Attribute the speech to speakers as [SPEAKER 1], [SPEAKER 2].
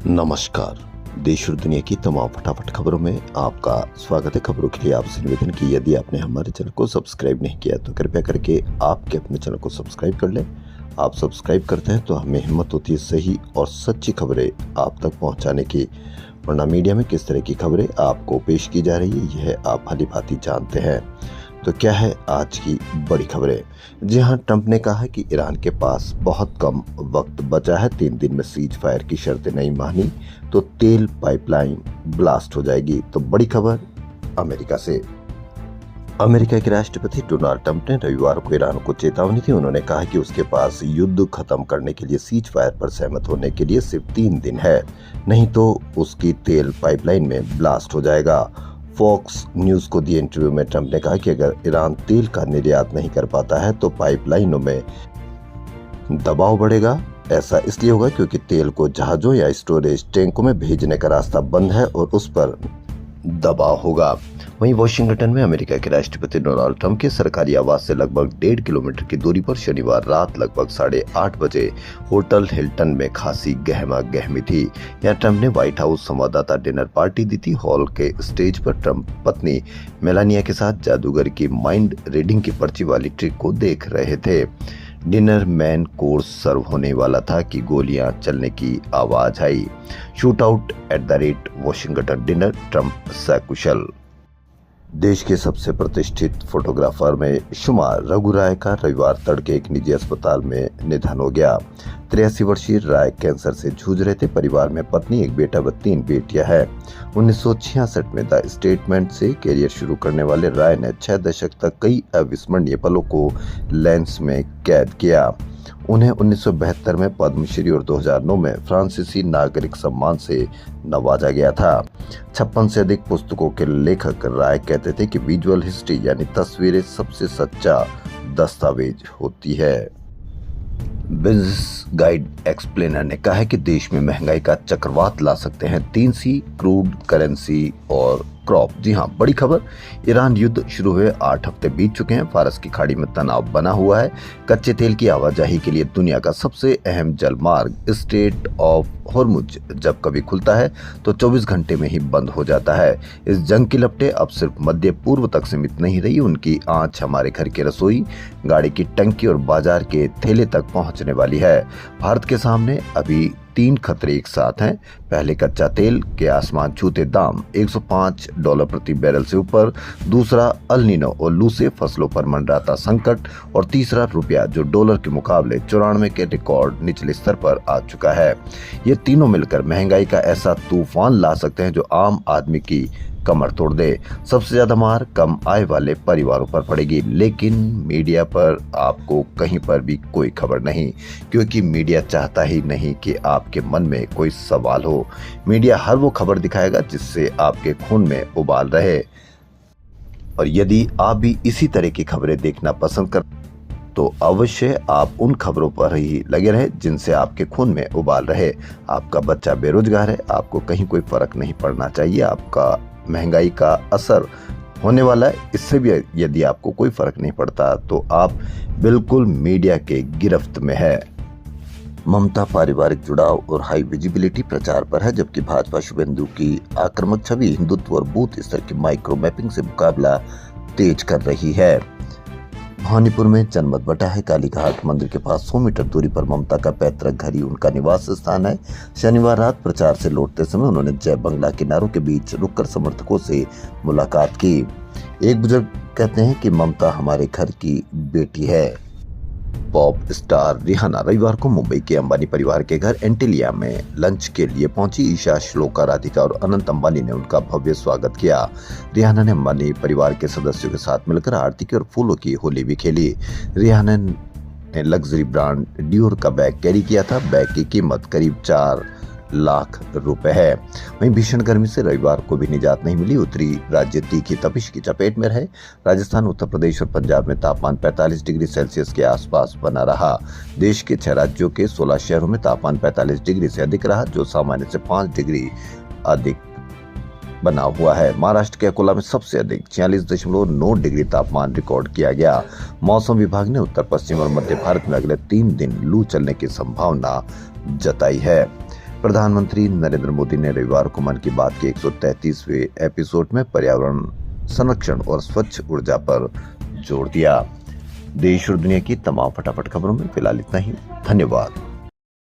[SPEAKER 1] नमस्कार। देश और दुनिया की तमाम फटाफट खबरों में आपका स्वागत है। खबरों के लिए आपसे निवेदन की यदि आपने हमारे चैनल को सब्सक्राइब नहीं किया तो कृपया करके आपके अपने चैनल को सब्सक्राइब कर लें। आप सब्सक्राइब करते हैं तो हमें हिम्मत होती है सही और सच्ची खबरें आप तक पहुंचाने की, वरना मीडिया में किस तरह की खबरें आपको पेश की जा रही है यह आप भली भांति जानते हैं। तो क्या है आज की बड़ी खबरें? जी हां, ट्रंप ने कहा है कि ईरान के पास बहुत कम वक्त बचा है। 3 दिन में सीज फायर की शर्तें नहीं मानी तो तेल पाइपलाइन ब्लास्ट हो जाएगी। तो बड़ी खबर अमेरिका से। अमेरिका के राष्ट्रपति डोनाल्ड ट्रंप ने रविवार को ईरान को चेतावनी दी। उन्होंने कहा कि उसके पास युद्ध खत्म करने के लिए सीज फायर पर सहमत होने के लिए सिर्फ 3 दिन है, नहीं तो उसकी तेल पाइपलाइन में ब्लास्ट हो जाएगा। फॉक्स न्यूज को दिए इंटरव्यू में ट्रंप ने कहा कि अगर ईरान तेल का निर्यात नहीं कर पाता है तो पाइपलाइनों में दबाव बढ़ेगा। ऐसा इसलिए होगा क्योंकि तेल को जहाजों या स्टोरेज टैंकों में भेजने का रास्ता बंद है और उस पर दबाव होगा। वहीं वाशिंगटन में अमेरिका के राष्ट्रपति डोनाल्ड ट्रंप के सरकारी आवास से लगभग 1.5 किलोमीटर की दूरी पर शनिवार रात लगभग 8:30 बजे होटल हिल्टन में खासी गहमा गहमी थी। यहां ट्रंप ने व्हाइट हाउस संवाददाता डिनर पार्टी दी थी। हॉल के स्टेज पर ट्रंप पत्नी मेलानिया के साथ जादूगर की माइंड रीडिंग की पर्ची वाली ट्रिक को देख रहे थे। डिनर मैन कोर्स सर्व होने वाला था कि गोलियां चलने की आवाज आई। Shoot out @ Washington dinner, Trump सकुशल। देश के सबसे प्रतिष्ठित फोटोग्राफर में शुमार रघु राय का रविवार तड़के एक निजी अस्पताल में निधन हो गया। 83 वर्षीय राय कैंसर से जूझ रहे थे। परिवार में पत्नी, एक बेटा व 3 बेटियां हैं। 1966 में द स्टेटमेंट से करियर शुरू करने वाले राय ने 6 दशक तक कई अविस्मरणीय पलों को लेंस में कैद किया। उन्हें 1972 में पद्मश्री और 2009 में फ्रांसीसी नागरिक सम्मान से नवाजा गया था। 56 से अधिक पुस्तकों के लेखक राय कहते थे कि विजुअल हिस्ट्री यानी तस्वीरें सबसे सच्चा दस्तावेज होती है। बिजनेस गाइड एक्सप्लेनर ने कहा है कि देश में महंगाई का चक्रवात ला सकते हैं 3C, क्रूड, करेंसी और क्रॉप। जी हां, बड़ी खबर। ईरान युद्ध शुरू हुए 8 हफ्ते बीत चुके हैं। फारस की खाड़ी में तनाव बना हुआ है। कच्चे तेल की आवाजाही के लिए दुनिया का सबसे अहम जलमार्ग स्ट्रेट ऑफ हॉर्मुज जब कभी खुलता है तो 24 घंटे में ही बंद हो जाता है। इस जंग की लपटें अब सिर्फ मध्य पूर्व तक सीमित नहीं रही, उनकी आंच हमारे घर की रसोई, गाड़ी की टंकी और बाजार के ठेले तक पहुंचने वाली है। भारत के सामने अभी 3 खतरे एक साथ हैं। पहले, कच्चा तेल के आसमान छूते दाम $105 प्रति बैरल से ऊपर। दूसरा, अल नीनो और लू से फसलों पर मंडराता संकट। और तीसरा, रुपया जो डॉलर के मुकाबले 94 के रिकॉर्ड निचले स्तर पर आ चुका है। ये तीनों मिलकर महंगाई का ऐसा तूफान ला सकते हैं जो आम आदमी की कमर तोड़ दे। सबसे ज्यादा मार कम आय वाले परिवारों पर पड़ेगी, लेकिन मीडिया पर आपको कहीं पर भी कोई खबर नहीं, क्योंकि मीडिया चाहता ही नहीं कि आपके मन में कोई सवाल हो। मीडिया हर वो खबर दिखाएगा जिससे आपके खून में उबाल रहे। और यदि आप भी इसी तरह की खबरें देखना पसंद कर तो अवश्य आप उन खबरों पर ही लगे रहे जिनसे आपके खून में उबाल रहे। आपका बच्चा बेरोजगार है, आपको कहीं कोई फर्क नहीं पड़ना चाहिए। आपका महंगाई का असर होने वाला है, इससे भी यदि आपको कोई फर्क नहीं पड़ता तो आप बिल्कुल मीडिया के गिरफ्त में है। ममता पारिवारिक जुड़ाव और हाई विजिबिलिटी प्रचार पर है, जबकि भाजपा शुभेंदु की आक्रामक छवि, हिंदुत्व और बूथ स्तर की माइक्रो मैपिंग से मुकाबला तेज कर रही है। भवानीपुर में जनमत बटा है। कालीघाट मंदिर के पास 100 मीटर दूरी पर ममता का पैतृक घर ही उनका निवास स्थान है। शनिवार रात प्रचार से लौटते समय उन्होंने जय बंगला किनारों के बीच रुककर समर्थकों से मुलाकात की। एक बुजुर्ग कहते हैं कि ममता हमारे घर की बेटी है। पॉप स्टार रिहाना रविवार को मुंबई के अंबानी परिवार के घर एंटिलिया में लंच के लिए पहुंची। ईशा, श्लोका, राधिका और अनंत अंबानी ने उनका भव्य स्वागत किया। रिहाना ने अंबानी परिवार के सदस्यों के साथ मिलकर आरती की और फूलों की होली भी खेली। रिहाना ने लग्जरी ब्रांड डियोर का बैग कैरी किया था। बैग की कीमत करीब 4 लाख रुपए है। वहीं भीषण गर्मी से रविवार को भी निजात नहीं मिली। उत्तरी राज्य तीखी तपिश की चपेट में रहे। राजस्थान, उत्तर प्रदेश और पंजाब में तापमान 45 डिग्री सेल्सियस के आसपास बना रहा। देश के 6 राज्यों के 16 शहरों में तापमान 45 डिग्री से अधिक रहा, जो सामान्य से 5 डिग्री अधिक बना हुआ है। महाराष्ट्र के अकोला में सबसे अधिक 46.9 डिग्री तापमान रिकॉर्ड किया गया। मौसम विभाग ने उत्तर पश्चिम और मध्य भारत में अगले 3 दिन लू चलने की संभावना जताई है। प्रधानमंत्री नरेंद्र मोदी ने रविवार को मन की बात के 133वें एपिसोड में पर्यावरण संरक्षण और स्वच्छ ऊर्जा पर जोर दिया। देश और दुनिया की तमाम फटाफट खबरों में फिलहाल इतना ही। धन्यवाद।